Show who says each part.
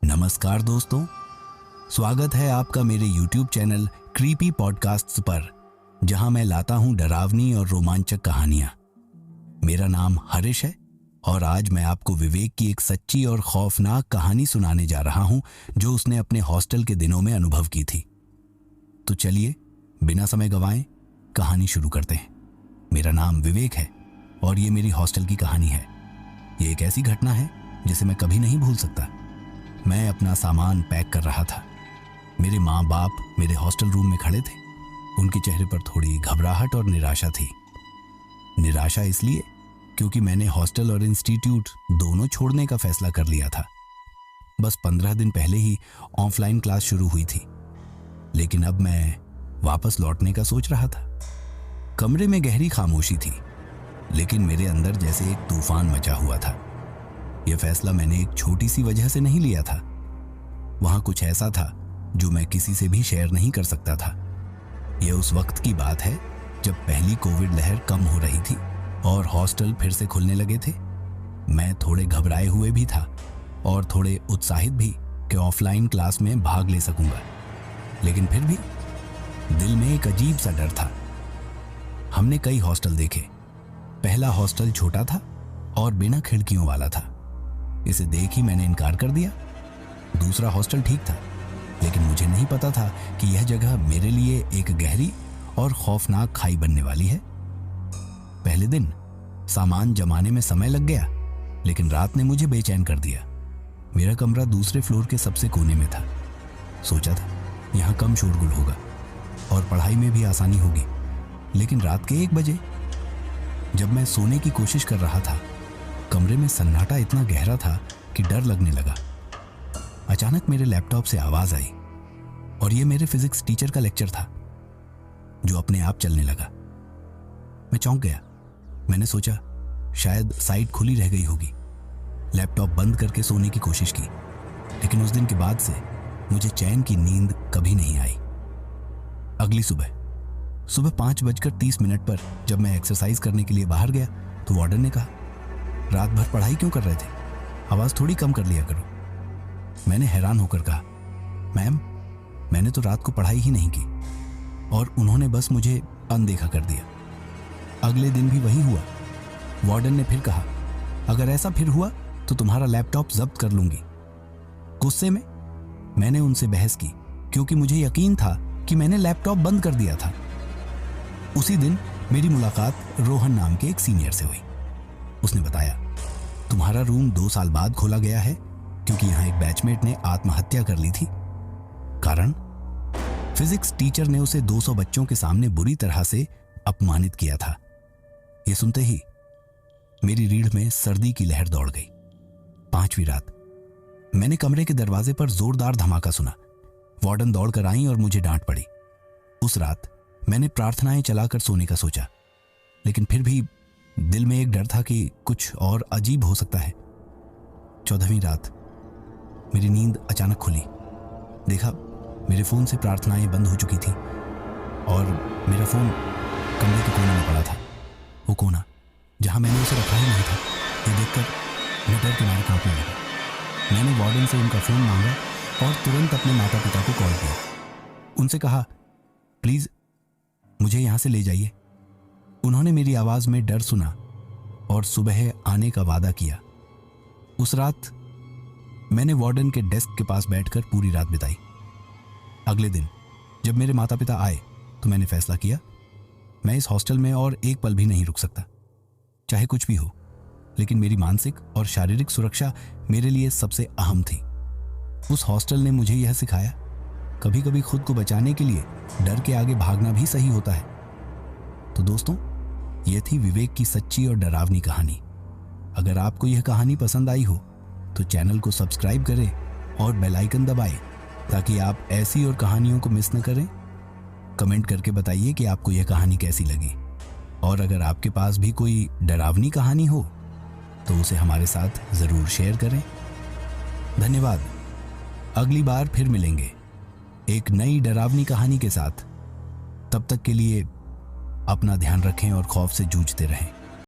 Speaker 1: नमस्कार दोस्तों, स्वागत है आपका मेरे YouTube चैनल क्रीपी पॉडकास्ट्स पर, जहां मैं लाता हूं डरावनी और रोमांचक कहानियां। मेरा नाम हरीश है और आज मैं आपको विवेक की एक सच्ची और खौफनाक कहानी सुनाने जा रहा हूं जो उसने अपने हॉस्टल के दिनों में अनुभव की थी। तो चलिए बिना समय गंवाए कहानी शुरू करते हैं। मेरा नाम विवेक है और ये मेरी हॉस्टल की कहानी है। ये एक ऐसी घटना है जिसे मैं कभी नहीं भूल सकता। मैं अपना सामान पैक कर रहा था। मेरे माँ बाप मेरे हॉस्टल रूम में खड़े थे। उनके चेहरे पर थोड़ी घबराहट और निराशा थी। निराशा इसलिए क्योंकि मैंने हॉस्टल और इंस्टीट्यूट दोनों छोड़ने का फैसला कर लिया था। बस 15 दिन पहले ही ऑफलाइन क्लास शुरू हुई थी, लेकिन अब मैं वापस लौटने का सोच रहा था। कमरे में गहरी खामोशी थी, लेकिन मेरे अंदर जैसे एक तूफान मचा हुआ था। यह फैसला मैंने एक छोटी सी वजह से नहीं लिया था। वहां कुछ ऐसा था जो मैं किसी से भी शेयर नहीं कर सकता था। यह उस वक्त की बात है जब पहली कोविड लहर कम हो रही थी और हॉस्टल फिर से खुलने लगे थे। मैं थोड़े घबराए हुए भी था और थोड़े उत्साहित भी कि ऑफलाइन क्लास में भाग ले सकूंगा, लेकिन फिर भी दिल में एक अजीब सा डर था। हमने कई हॉस्टल देखे। पहला हॉस्टल छोटा था और बिना खिड़कियों वाला था। इसे देख ही मैंने इनकार कर दिया। दूसरा हॉस्टल ठीक था, लेकिन मुझे नहीं पता था कि यह जगह मेरे लिए एक गहरी और खौफनाक खाई बनने वाली है। पहले दिन सामान जमाने में समय लग गया, लेकिन रात ने मुझे बेचैन कर दिया। मेरा कमरा दूसरे फ्लोर के सबसे कोने में था। सोचा था यहाँ कम शोरगुल होगा और पढ़ाई में भी आसानी होगी, लेकिन रात के 1 बजे जब मैं सोने की कोशिश कर रहा था, कमरे में सन्नाटा इतना गहरा था कि डर लगने लगा। अचानक मेरे लैपटॉप से आवाज आई और ये मेरे फिजिक्स टीचर का लेक्चर था जो अपने आप चलने लगा। मैं चौंक गया। मैंने सोचा शायद साइट खुली रह गई होगी। लैपटॉप बंद करके सोने की कोशिश की, लेकिन उस दिन के बाद से मुझे चैन की नींद कभी नहीं आई। अगली सुबह 5:30 पर जब मैं एक्सरसाइज करने के लिए बाहर गया तो वार्डन ने कहा, रात भर पढ़ाई क्यों कर रहे थे? आवाज थोड़ी कम कर लिया करो। मैंने हैरान होकर कहा, मैम मैंने तो रात को पढ़ाई ही नहीं की। और उन्होंने बस मुझे अनदेखा कर दिया। अगले दिन भी वही हुआ। वार्डन ने फिर कहा, अगर ऐसा फिर हुआ तो तुम्हारा लैपटॉप जब्त कर लूंगी। गुस्से में मैंने उनसे बहस की, क्योंकि मुझे यकीन था कि मैंने लैपटॉप बंद कर दिया था। उसी दिन मेरी मुलाकात रोहन नाम के एक सीनियर से हुई। उसने बताया, तुम्हारा रूम 2 साल बाद खोला गया है क्योंकि यहां एक बैचमेट ने आत्महत्या कर ली थी। कारण, फिजिक्स टीचर ने उसे 200 बच्चों के सामने बुरी तरह से अपमानित किया था। यह सुनते ही मेरी रीढ़ में सर्दी की लहर दौड़ गई। 5वीं रात मैंने कमरे के दरवाजे पर जोरदार धमाका सुना। वार्डन दौड़कर आई और मुझे डांट पड़ी। उस रात मैंने प्रार्थनाएं चलाकर सोने का सोचा, लेकिन फिर भी दिल में एक डर था कि कुछ और अजीब हो सकता है। 14वीं रात मेरी नींद अचानक खुली। देखा मेरे फोन से प्रार्थनाएं बंद हो चुकी थी और मेरा फोन कमरे के कोने में पड़ा था। वो कोना जहां मैंने उसे रखा ही नहीं था। ये देखकर मैं डर के मारे कांपने लगा। मैंने वार्डन से उनका फोन मांगा और तुरंत अपने माता पिता को कॉल किया। उनसे कहा, प्लीज मुझे यहां से ले जाइए। उन्होंने मेरी आवाज में डर सुना और सुबह आने का वादा किया। उस रात मैंने वार्डन के डेस्क के पास बैठकर पूरी रात बिताई। अगले दिन जब मेरे माता पिता आए तो मैंने फैसला किया, मैं इस हॉस्टल में और एक पल भी नहीं रुक सकता, चाहे कुछ भी हो। लेकिन मेरी मानसिक और शारीरिक सुरक्षा मेरे लिए सबसे अहम थी। उस हॉस्टल ने मुझे यह सिखाया, कभी कभी खुद को बचाने के लिए डर के आगे भागना भी सही होता है। तो दोस्तों, यह थी विवेक की सच्ची और डरावनी कहानी। अगर आपको यह कहानी पसंद आई हो तो चैनल को सब्सक्राइब करें और बेल आइकन दबाएं ताकि आप ऐसी और कहानियों को मिस न करें। कमेंट करके बताइए कि आपको यह कहानी कैसी लगी, और अगर आपके पास भी कोई डरावनी कहानी हो तो उसे हमारे साथ जरूर शेयर करें। धन्यवाद। अगली बार फिर मिलेंगे एक नई डरावनी कहानी के साथ। तब तक के लिए अपना ध्यान रखें और खौफ से जूझते रहें।